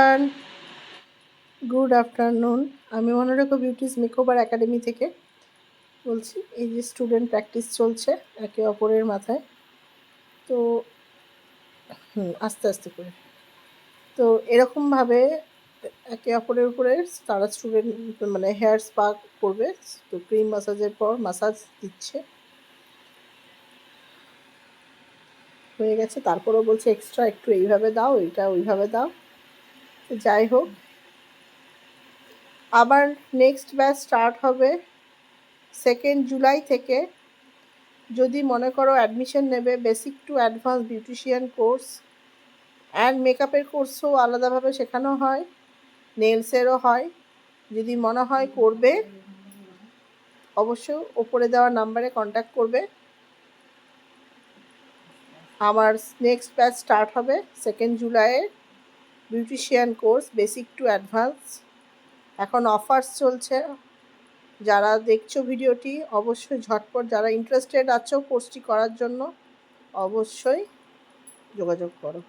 Everyone, good afternoon. আমি মনোরেখা beauties makeover academy থেকে বলছি। এই যে স্টুডেন্ট প্র্যাকটিস চলছে একে অপরের মাথায়, তো আস্তে আস্তে করে, তো এরকমভাবে একে অপরের উপরে তারা স্টুডেন্ট মানে হেয়ার স্পা করবে। তো ক্রিম মাসাজের পর মাসাজ দিচ্ছে, হয়ে গেছে। তারপরেও বলছে এক্সট্রা একটু এইভাবে দাও, এইটা ওইভাবে দাও। যাই হোক, আবার নেক্সট ব্যাচ স্টার্ট হবে 2 জুলাই থেকে। যদি মনে করো অ্যাডমিশন নেবে, basic to advance beautician course and মেকআপের কোর্সও আলাদাভাবে শেখানো হয়, নেলসেরও হয়। যদি মনে হয় করবে, অবশ্যই ওপরে দেওয়া নাম্বারে কন্ট্যাক্ট করবে। আমার নেক্সট ব্যাচ স্টার্ট হবে 2 জুলাইয়ের beautician course basic to advance. এখন অফার্স চলছে, যারা দেখছো ভিডিওটি অবশ্যই ঝটপট, যারা ইন্টারেস্টেড আছো কোর্সটি করার জন্য অবশ্যই যোগাযোগ করো।